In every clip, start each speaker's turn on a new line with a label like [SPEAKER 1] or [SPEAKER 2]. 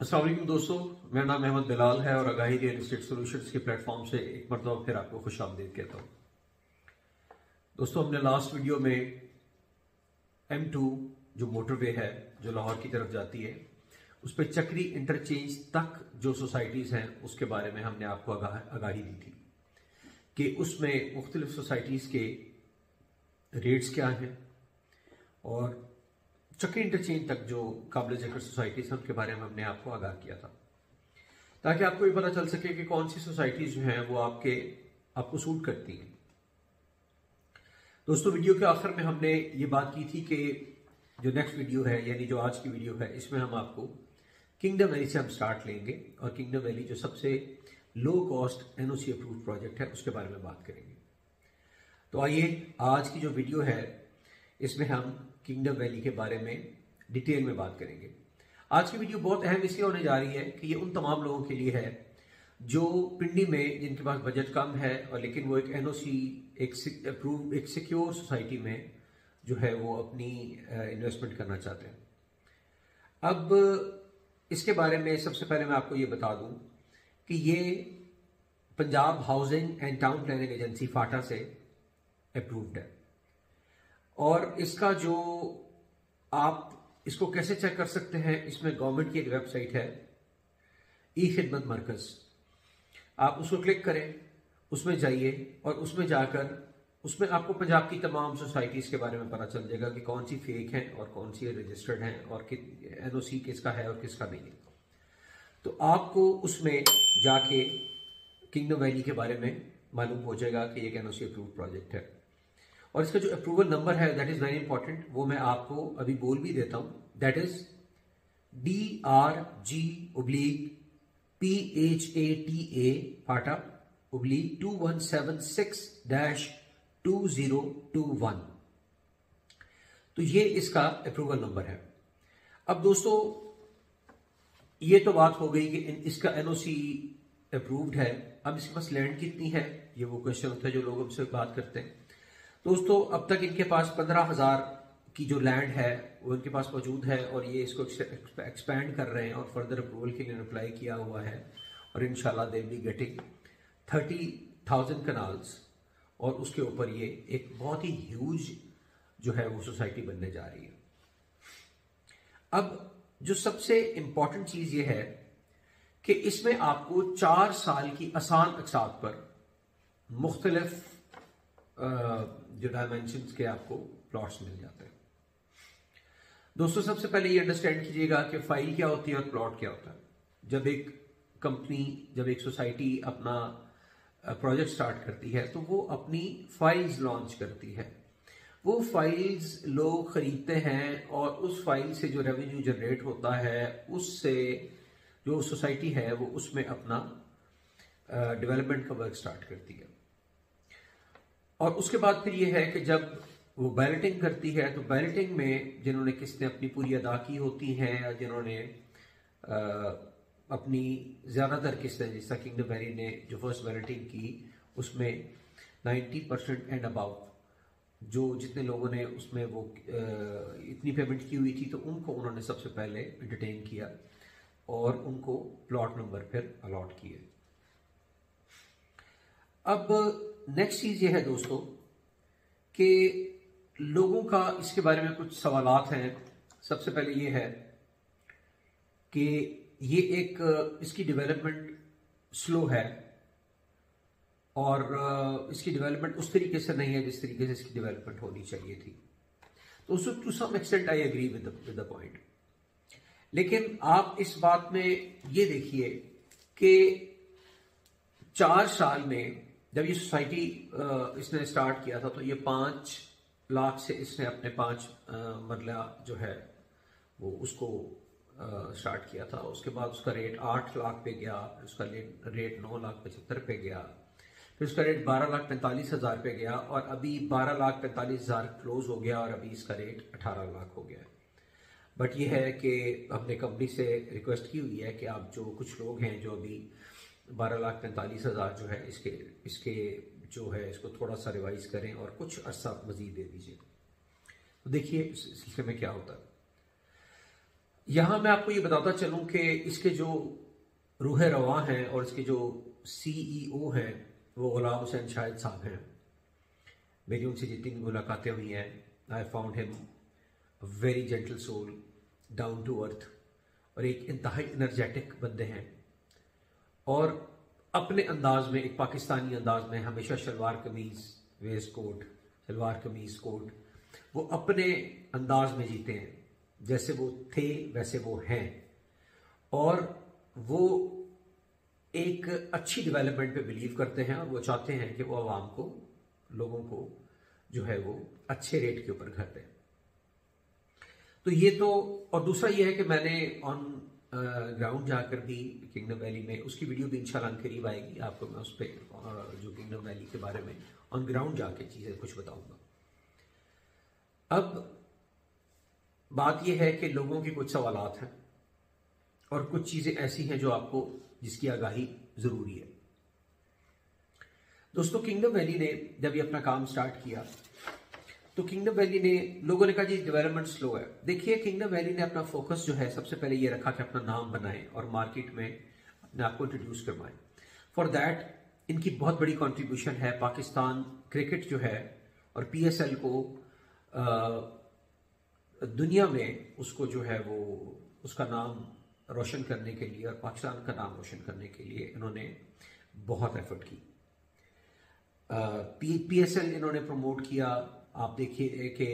[SPEAKER 1] अस्सलाम वालेकुम दोस्तों, मेरा नाम अहमद बिलाल है और आगाही रियल एस्टेट सॉल्यूशंस के प्लेटफॉर्म से एक मरतबा फिर आपको खुश आमदीद कहता हूँ। दोस्तों, हमने लास्ट वीडियो में M2 जो मोटरवे है जो लाहौर की तरफ जाती है उस पर चक्री इंटरचेंज तक जो सोसाइटीज़ हैं उसके बारे में हमने आपको आगाही दी थी कि उसमें मुख्तलिफ सोसाइटीज़ के रेट्स क्या हैं और चक्री इंटरचेंज तक जो काबिल ज़िक्र सोसाइटीज़ हैं उनके बारे में हमने आपको आगाह किया था ताकि आपको ये पता चल सके कि कौन सी सोसाइटीज़ जो हैं वो आपको सूट करती हैं। दोस्तों, वीडियो के आखिर में हमने ये बात की थी कि जो नेक्स्ट वीडियो है यानी जो आज की वीडियो है इसमें हम आपको किंगडम वैली से हम स्टार्ट लेंगे और किंगडम वैली जो सबसे low cost NOC approved project है उसके बारे में बात करेंगे। तो आइए आज की जो वीडियो है इसमें हम किंगडम वैली के बारे में डिटेल में बात करेंगे। आज की वीडियो बहुत अहम इसलिए होने जा रही है कि ये उन तमाम लोगों के लिए है जो पिंडी में जिनके पास बजट कम है और लेकिन वो एक NOC एक सिक्योर सोसाइटी में जो है वो अपनी इन्वेस्टमेंट करना चाहते हैं। अब इसके बारे में सबसे पहले मैं आपको ये बता दूं कि ये Punjab housing and town planning agency फाटा से अप्रूव्ड है और इसका जो आप इसको कैसे चेक कर सकते हैं, इसमें गवर्नमेंट की एक वेबसाइट है ई-खिदमत मरकज़, आप उसको क्लिक करें, उसमें जाइए और उसमें जाकर उसमें आपको पंजाब की तमाम सोसाइटीज़ के बारे में पता चल जाएगा कि कौन सी फेक हैं और कौन सी रजिस्टर्ड हैं और NOC किसका है और किसका नहीं है। तो आपको उसमें जाके किंगडम वैली के बारे में मालूम हो जाएगा कि एक NOC अप्रूव्ड प्रोजेक्ट है और इसका जो अप्रूवल नंबर है दैट इज़ वेरी इंपॉर्टेंट, वो मैं आपको अभी बोल भी देता हूँ। दैट इज़ DRG/PHATA फाटा /2176-2021। तो ये इसका अप्रूवल नंबर है। अब दोस्तों, ये तो बात हो गई कि इसका NOC अप्रूव्ड है। अब इसके पास लैंड कितनी है, ये वो क्वेश्चन होता है जो लोग हमसे बात करते हैं। दोस्तों, अब तक इनके पास 15,000 की जो लैंड है वो इनके पास मौजूद है और ये इसको एक्सपैंड कर रहे हैं और फर्दर अप्रूवल के लिए अप्लाई किया हुआ है और इंशाल्लाह दे बी गेटिंग 30,000 कनाल्स और उसके ऊपर ये एक बहुत ही ह्यूज जो है वो सोसाइटी बनने जा रही है। अब जो सबसे इंपॉर्टेंट चीज ये है कि इसमें आपको 4 साल की आसान अकसात पर मुख्तलिफ जो डायमेंशंस के आपको प्लॉट्स मिल जाते हैं। दोस्तों, सबसे पहले ये अंडरस्टैंड कीजिएगा कि फाइल क्या होती है और प्लॉट क्या होता है। जब एक कंपनी, जब एक सोसाइटी अपना प्रोजेक्ट स्टार्ट करती है तो वो अपनी फाइल्स लॉन्च करती है। वो फाइल्स लोग खरीदते हैं और उस फाइल से जो रेवेन्यू जनरेट होता है उससे जो सोसाइटी है वो उसमें अपना डेवलपमेंट का वर्क स्टार्ट करती है। और उसके बाद फिर ये है कि जब वो बैलेटिंग करती है तो बैलेटिंग में जिन्होंने किस्तें अपनी पूरी अदा की होती हैं या जिन्होंने अपनी ज़्यादातर किस्तें, जैसा किंगडम वैली ने जो फर्स्ट बैलेटिंग की उसमें 90% एंड अबाउ जो जितने लोगों ने उसमें वो इतनी पेमेंट की हुई थी तो उनको उन्होंने सबसे पहले एंटरटेन किया और उनको प्लॉट नंबर फिर अलॉट किए। अब नेक्स्ट चीज ये है दोस्तों कि लोगों का इसके बारे में कुछ सवालात हैं। सबसे पहले ये है कि ये एक इसकी डेवलपमेंट स्लो है और इसकी डेवलपमेंट उस तरीके से नहीं है जिस तरीके से इसकी डेवलपमेंट होनी चाहिए थी। तो to some extent I agree with the point, लेकिन आप इस बात में ये देखिए कि 4 साल में जब ये सोसाइटी इसने स्टार्ट किया था तो ये 5 लाख से इसने अपने 5 मरला जो है वो उसको स्टार्ट किया था। उसके बाद उसका रेट 8 लाख पे गया, उसका रेट 9,75,000 पे गया, फिर उसका रेट 12,45,000 पे गया और अभी 12,45,000 क्लोज हो गया और अभी इसका रेट 18 लाख हो गया। बट ये है कि हमने कंपनी से रिक्वेस्ट की हुई है कि आप जो कुछ लोग हैं जो अभी 12,45,000 जो है इसके जो है इसको थोड़ा सा रिवाइज करें और कुछ अर्सा मजीद दे दीजिए। तो देखिए इस सिलसिले में क्या होता है। यहां मैं आपको ये बताता चलूं कि इसके जो रूह रवा हैं और इसके जो सीईओ हैं वो गुलाम हुसैन शाहिद साहब हैं। मेरी उनसे जितनी भी मुलाकातें हुई हैं, I found him very gentle soul, down to earth, और एक इंतहाई एनर्जेटिक बंदे हैं। और अपने अंदाज में, एक पाकिस्तानी अंदाज में, हमेशा शलवार कमीज, वेस्ट कोट, शलवार कमीज कोट, वो अपने अंदाज में जीते हैं। जैसे वो थे वैसे वो हैं, और वो एक अच्छी डेवलपमेंट पे बिलीव करते हैं, और वो चाहते हैं कि वो आवाम को, लोगों को जो है वो अच्छे रेट के ऊपर घर दें। तो ये तो, और दूसरा ये है कि मैंने ऑन ग्राउंड जाकर भी किंगडम वैली में, उसकी वीडियो भी इंशाल्लाह करीब आएगी, आपको मैं उस पर जो किंगडम वैली के बारे में ऑन ग्राउंड जाके चीज़ें कुछ बताऊंगा। अब बात यह है कि लोगों के कुछ सवालात हैं और कुछ चीज़ें ऐसी हैं जो आपको, जिसकी आगाही ज़रूरी है। दोस्तों, किंगडम वैली ने जब ये अपना काम स्टार्ट किया तो किंगडम वैली ने, लोगों ने कहा जी डेवलपमेंट स्लो है। देखिए, किंगडम वैली ने अपना फोकस जो है सबसे पहले ये रखा कि अपना नाम बनाएं और मार्केट में अपने आप को इंट्रोड्यूस करवाएं। फॉर दैट इनकी बहुत बड़ी कंट्रीब्यूशन है पाकिस्तान क्रिकेट जो है और पीएसएल को दुनिया में उसको जो है वो उसका नाम रोशन करने के लिए और पाकिस्तान का नाम रोशन करने के लिए इन्होंने बहुत एफर्ट की। पीएसएल इन्होंने प्रमोट किया। आप देखिए कि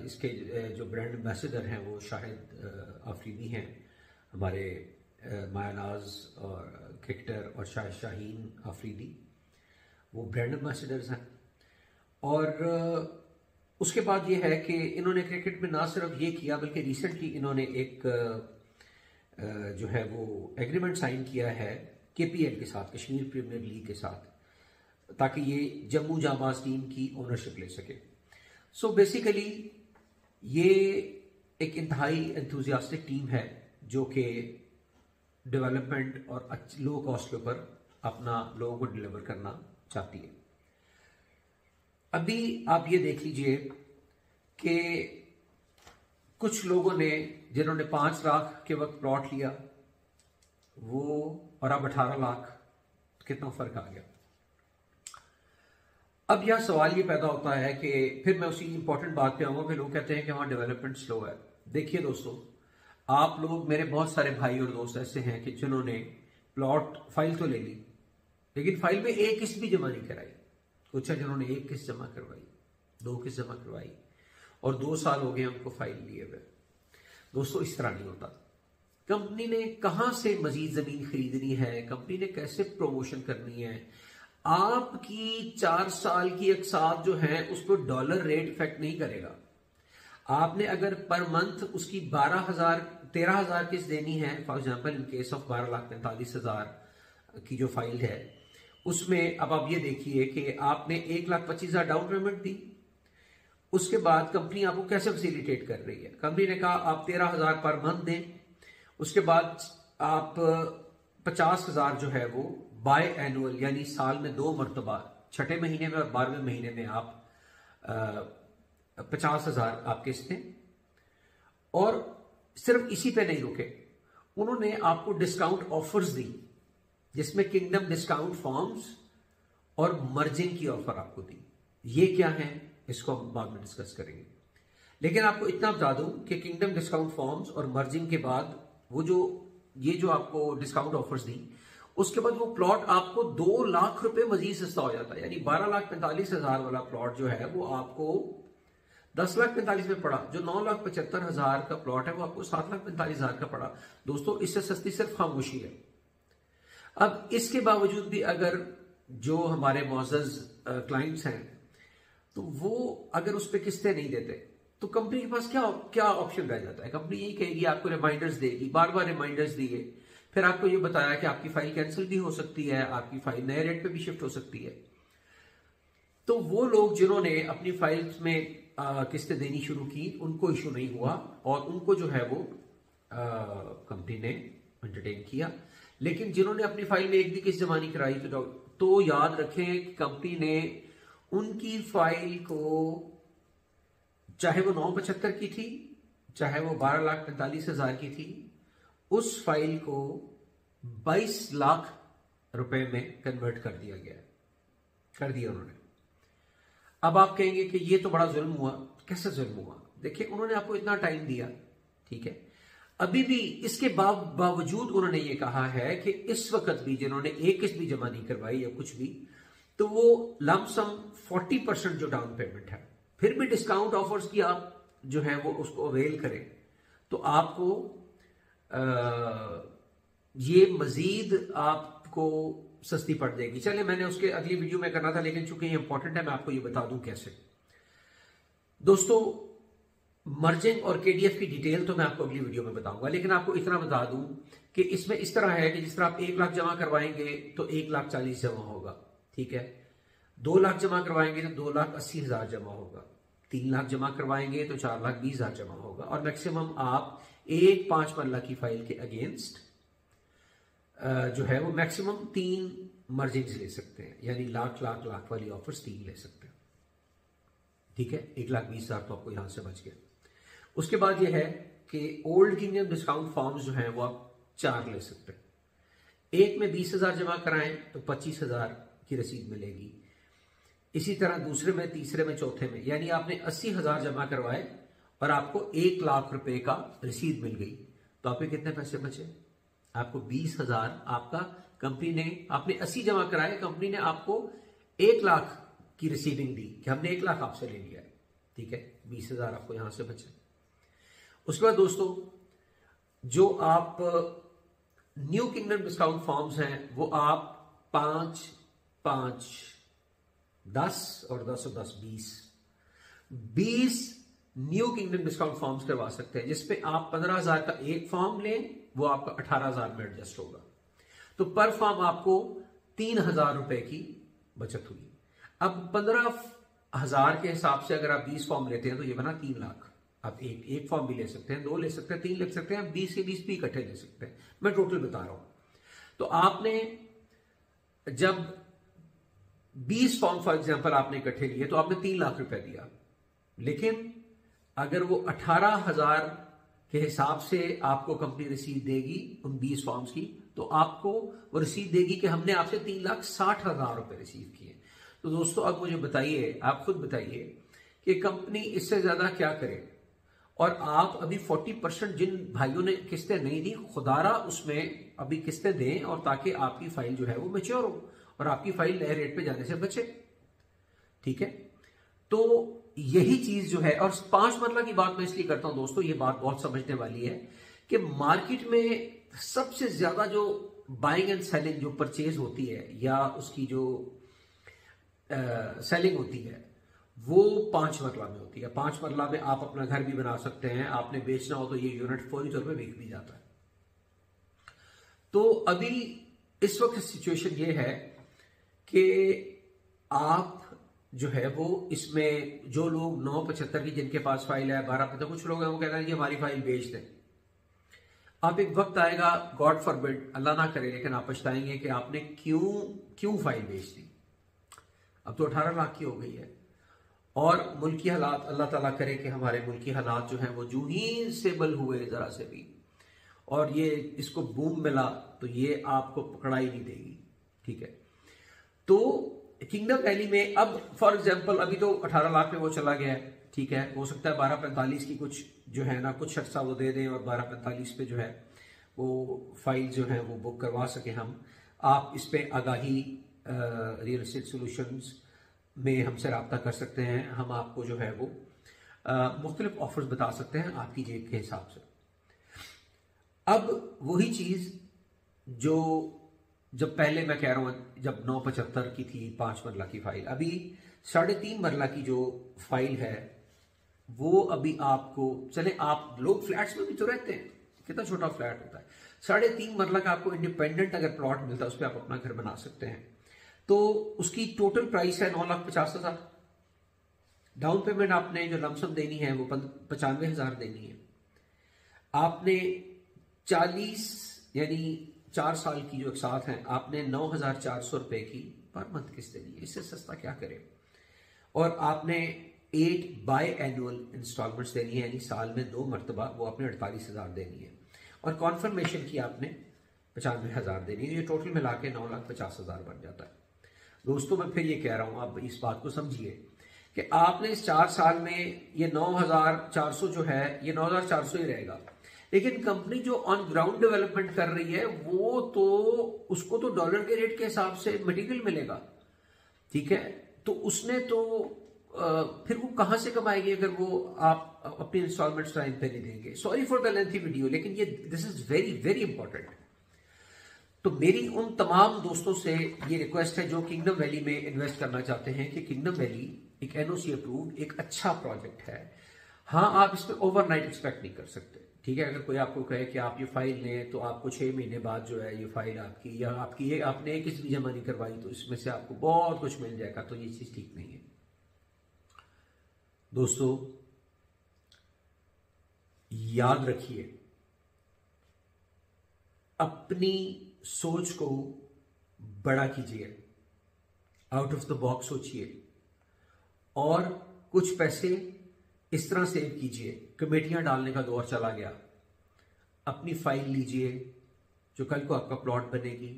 [SPEAKER 1] इसके जो ब्रांड एम्बेसडर हैं वो शाहिद आफरीदी हैं, हमारे मायानाज और क्रिकेटर, और शाहीन आफरीदी, वो ब्रांड एम्बेसडर्स हैं। और उसके बाद ये है कि इन्होंने क्रिकेट में ना सिर्फ ये किया बल्कि रिसेंटली इन्होंने एक जो है वो एग्रीमेंट साइन किया है केपीएल के साथ, कश्मीर प्रीमियर लीग के साथ, ताकि ये जम्मू जाबाज टीम की ओनरशिप ले सके। सो बेसिकली ये एक इंतहाई एंथुजियास्टिक टीम है जो कि डेवलपमेंट और लो कॉस्ट के ऊपर अपना लोगों को डिलीवर करना चाहती है। अभी आप ये देख लीजिए कि कुछ लोगों ने, जिन्होंने 5 लाख के वक्त प्लॉट लिया, वो और अब 18 लाख, कितना फर्क आ गया। अब यह सवाल ये पैदा होता है कि फिर मैं उसी इंपॉर्टेंट बात पे आऊंगा कि लोग कहते हैं कि वहां डेवलपमेंट स्लो है। देखिए दोस्तों, आप लोग, मेरे बहुत सारे भाई और दोस्त ऐसे हैं कि जिन्होंने प्लॉट फाइल तो ले ली, लेकिन फाइल में एक किस्त भी जमा नहीं कराई। कुछ है जिन्होंने 1 किस्त जमा करवाई, 2 किस्त जमा करवाई, और 2 साल हो गए हमको फाइल लिए हुए। दोस्तों, इस तरह नहीं होता। कंपनी ने कहां से मजीद जमीन खरीदनी है, कंपनी ने कैसे प्रमोशन करनी है, आपकी 4 साल की अकसाद जो है उस पर डॉलर रेट इफेक्ट नहीं करेगा। आपने अगर पर मंथ उसकी 13,000 किस्त देनी है, for example in case of 12,45,000 की जो फाइल है, उसमें अब आप ये देखिए कि आपने 1,25,000 डाउन पेमेंट दी। उसके बाद कंपनी आपको कैसे फैसिलिटेट कर रही है, कंपनी ने कहा आप 13,000 पर मंथ दें, उसके बाद आप 50,000 जो है वो बाय एनुअल, यानी साल में 2 मरतबा, 6ठे महीने में और 12वें महीने में आप 50,000 आप किस्त दें। और सिर्फ इसी पे नहीं रुके, उन्होंने आपको डिस्काउंट ऑफर्स दी, जिसमें किंगडम डिस्काउंट फॉर्म्स और मर्जिंग की ऑफर आपको दी। ये क्या है इसको हम बाद में डिस्कस करेंगे, लेकिन आपको इतना बता दूं कि किंगडम डिस्काउंट फॉर्म्स और मर्जिंग के बाद वो जो आपको डिस्काउंट ऑफर्स दी, उसके बाद वो प्लॉट आपको 2 लाख रुपए मजीद सस्ता हो जाता है। यानी 12,45,000 वाला प्लॉट जो है वो आपको 10,45,000 में पड़ा, जो 9,75,000 का प्लॉट है वो आपको 7,45,000 का पड़ा। दोस्तों, इससे सस्ती सिर्फ खामोशी है। अब इसके बावजूद भी अगर जो हमारे मुअज़्ज़ज़ क्लाइंट्स हैं, तो वो अगर उस पर किस्तें नहीं देते तो कंपनी के पास क्या ऑप्शन रह जाता है। कंपनी यही कहेगी, आपको रिमाइंडर्स देगी, बार बार रिमाइंडर्स दिए, फिर आपको ये बताया कि आपकी फाइल कैंसिल भी हो सकती है, आपकी फाइल नए रेट पे भी शिफ्ट हो सकती है। तो वो लोग जिन्होंने अपनी फाइल्स में किस्तें देनी शुरू की, उनको इशू नहीं हुआ और उनको जो है वो कंपनी ने एंटरटेन किया। लेकिन जिन्होंने अपनी फाइल में एक भी किस्त जमा नहीं कराई, तो याद रखें कि कंपनी ने उनकी फाइल को, चाहे वो 975 की थी चाहे वो 12,45,000 की थी, उस फाइल को 22 लाख रुपए में कन्वर्ट कर दिया गया, कर दिया उन्होंने। अब आप कहेंगे कि ये तो बड़ा जुल्म हुआ। कैसे जुल्म हुआ? देखिए, उन्होंने आपको इतना टाइम दिया, ठीक है, अभी भी इसके बावजूद उन्होंने ये कहा है कि इस वक्त भी जिन्होंने एक किस्त भी जमा नहीं करवाई या कुछ भी, तो वो लमसम 40% जो डाउन पेमेंट है, फिर भी डिस्काउंट ऑफर्स की आप जो है वो उसको अवेल करें तो आपको ये मजीद आपको सस्ती पड़ जाएगी। चलिए, मैंने उसके अगली वीडियो में करना था, लेकिन चूंकि ये इंपॉर्टेंट है मैं आपको ये बता दूं कैसे। दोस्तों, मर्जिंग और केडीएफ की डिटेल तो मैं आपको अगली वीडियो में बताऊंगा, लेकिन आपको इतना बता दूं कि इसमें इस तरह है कि जिस तरह आप 1 लाख जमा करवाएंगे तो 1,40,000 जमा होगा, ठीक है। 2 लाख जमा करवाएंगे तो 2,80,000 जमा होगा। 3 लाख जमा करवाएंगे तो 4,20,000 जमा होगा। और मैक्सिमम आप एक 5 मरला की फाइल के अगेंस्ट जो है वो मैक्सिमम 3 मर्जिंग्स ले सकते हैं, यानी लाख वाली ऑफर्स 3 ले सकते हैं, ठीक है। 1,20,000 तो आपको यहां से बच गया। उसके बाद ये है कि ओल्ड किंगडम डिस्काउंट फॉर्म्स जो हैं वो आप 4 ले सकते हैं। एक में 20,000 जमा कराएं तो 25,000 की रसीद मिलेगी। इसी तरह दूसरे में, तीसरे में, चौथे में, यानी आपने 80,000 जमा करवाए और आपको 1 लाख रुपए का रसीद मिल गई, तो आपके कितने पैसे बचे? आपको 20,000 आपका कंपनी ने, आपने 80 जमा कराए, कंपनी ने आपको 1 लाख की रिसीविंग दी कि हमने 1 लाख आपसे ले लिया है, ठीक है। 20,000 आपको यहां से बचे। उसके बाद दोस्तों, जो आप न्यू किंगडम डिस्काउंट फॉर्म्स हैं वो आप 5, 5, 10 और 10 और 10, 20 न्यू किंगडम डिस्काउंट फॉर्म्स करवा सकते हैं, जिसपे आप 15,000 का एक फॉर्म लें, वो आपका 18,000 में एडजस्ट होगा। तो पर फॉर्म आपको 3,000 रुपए की बचत हुई। अब 15,000 के हिसाब से अगर आप 20 फॉर्म लेते हैं तो ये बना 3 लाख। आप एक फॉर्म भी ले सकते हैं, 2 ले सकते हैं, 3 ले सकते हैं, 20 के 20 भी इकट्ठे ले सकते हैं। मैं टोटल बता रहा हूं। तो आपने जब 20 फॉर्म फॉर एग्जांपल आपने इकट्ठे लिए तो आपने 3 लाख रुपए दिया, लेकिन अगर वो 18,000 के हिसाब से आपको कंपनी रसीद देगी उन 20 फॉर्म्स की, तो आपको वो रसीद देगी कि हमने आपसे 3,60,000 रुपए रिसीव किए। तो दोस्तों, अब मुझे बताइए, आप खुद बताइए कि कंपनी इससे ज्यादा क्या करे। और आप अभी 40% जिन भाइयों ने किस्तें नहीं दी, खुदारा उसमें अभी किस्तें दें, और ताकि आपकी फाइल जो है वो मैच्योर हो और आपकी फाइल नए रेट पे जाने से बचे, ठीक है। तो यही चीज जो है, और 5 मरला की बात मैं इसलिए करता हूं दोस्तों, ये बात बहुत समझने वाली है कि मार्केट में सबसे ज्यादा जो बाइंग एंड सेलिंग, जो परचेज होती है या उसकी जो सेलिंग होती है, वो 5 मरला में होती है। 5 मरला में आप अपना घर भी बना सकते हैं, आपने बेचना हो तो ये यूनिट फौरी तौर पे बिक भी जाता है। तो अभी इस वक्त सिचुएशन ये है कि आप जो है वो इसमें, जो लोग 975 की जिनके पास फाइल है, 12 कुछ लोग हैं वो कहते हैं कि हमारी फाइल बेच दें। आप एक वक्त आएगा, गॉड फॉरबिड, अल्लाह ना करे, लेकिन आप पछताएंगे कि आपने क्यों फाइल बेच दी। अब तो 18 लाख की हो गई है, और मुल्की हालात, अल्लाह ताला करे कि हमारे मुल्की हालात जो हैं वो जूं ही स्टेबल हुए जरा से भी, और ये इसको बूम मिला, तो ये आपको पकड़ा ही नहीं देगी, ठीक है। तो किंगडम वैली में अब फॉर एग्जांपल अभी तो 18 लाख में वो चला गया है, ठीक है। हो सकता है 12:45 की कुछ जो है ना, कुछ अर्सा वो दे दें और 12:45 पे जो है वो फाइल जो है वो बुक करवा सके हम। आप इस पे आगाही रियल एस्टेट सॉल्यूशंस में हमसे रब्ता कर सकते हैं। हम आपको जो है वो मुख्तलिफ ऑफर्स बता सकते हैं आपकी जेब के हिसाब से। अब वही चीज जो जब पहले मैं कह रहा हूं, जब 975 की थी 5 मरला की फाइल, अभी 3.5 मरला की जो फाइल है वो अभी आपको, चले आप लोग फ्लैट्स में भी तो रहते हैं, कितना छोटा फ्लैट होता है, 3.5 मरला का आपको इंडिपेंडेंट अगर प्लॉट मिलता है उस पर आप अपना घर बना सकते हैं। तो उसकी टोटल प्राइस है 9,50,000। डाउन पेमेंट आपने जो लमसम देनी है वो 95,000 देनी है। आपने 40 यानी 4 साल की जो एक साथ है, आपने 9,400 रुपए की पर मंथ किस्त देनी है। इससे सस्ता क्या करे। और आपने 8 बाय एनुअल इंस्टॉलमेंट्स देनी है, यानी साल में 2 मरतबा वो आपने 48,000 देनी है, और कॉन्फर्मेशन की आपने 95,000 देनी है। ये टोटल मिला के 9,50,000 बन जाता है। दोस्तों मैं फिर ये कह रहा हूं, आप इस बात को समझिए कि आपने इस 4 साल में ये 9,400 जो है ये 9,400 ही रहेगा, लेकिन कंपनी जो ऑन ग्राउंड डेवलपमेंट कर रही है वो तो उसको तो डॉलर के रेट के हिसाब से मटेरियल मिलेगा, ठीक है। तो उसने तो फिर वो कहां से कमाएगी अगर वो आप अपनी इंस्टॉलमेंट्स टाइम पे नहीं देंगे। Sorry for the lengthy video, लेकिन ये this is very very important. तो मेरी उन तमाम दोस्तों से ये रिक्वेस्ट है जो किंगडम वैली में इन्वेस्ट करना चाहते हैं कि किंगडम वैली एक एनओसी अप्रूव्ड एक अच्छा प्रोजेक्ट है। हाँ, आप इसमें ओवरनाइट एक्सपेक्ट नहीं कर सकते, ठीक है। अगर कोई आपको कहे कि आप ये फाइल लें तो आपको 6 महीने बाद जो है ये फाइल आपकी, या आपकी ये आपने एक इसलिए जमा नहीं करवाई तो इसमें से आपको बहुत कुछ मिल जाएगा, तो ये चीज ठीक नहीं है। दोस्तों याद रखिए, अपनी सोच को बड़ा कीजिए, आउट ऑफ द बॉक्स सोचिए, और कुछ पैसे इस तरह सेव कीजिए। कमेटियां डालने का दौर चला गया, अपनी फाइल लीजिए जो कल को आपका प्लॉट बनेगी।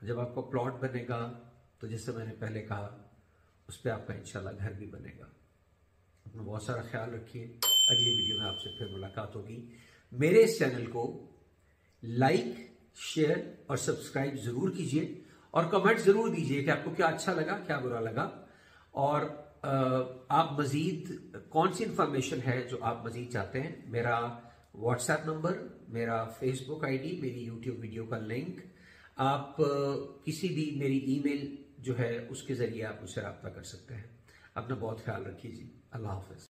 [SPEAKER 1] जब आपका प्लॉट बनेगा तो जैसे मैंने पहले कहा उस पर आपका इंशाल्लाह घर भी बनेगा। अपना बहुत सारा ख्याल रखिए। अगली वीडियो में आपसे फिर मुलाकात होगी। मेरे इस चैनल को लाइक, शेयर और सब्सक्राइब जरूर कीजिए, और कमेंट जरूर दीजिए कि आपको क्या अच्छा लगा, क्या बुरा लगा, और आप मजीद कौन सी इंफॉर्मेशन है जो आप मजीद चाहते हैं। मेरा व्हाट्सएप नंबर, मेरा फेसबुक आईडी, मेरी यूट्यूब वीडियो का लिंक, आप किसी भी मेरी ईमेल जो है उसके जरिए आप मुझसे रब्ता कर सकते हैं। अपना बहुत ख्याल रखिए जी। अल्लाह हाफिज।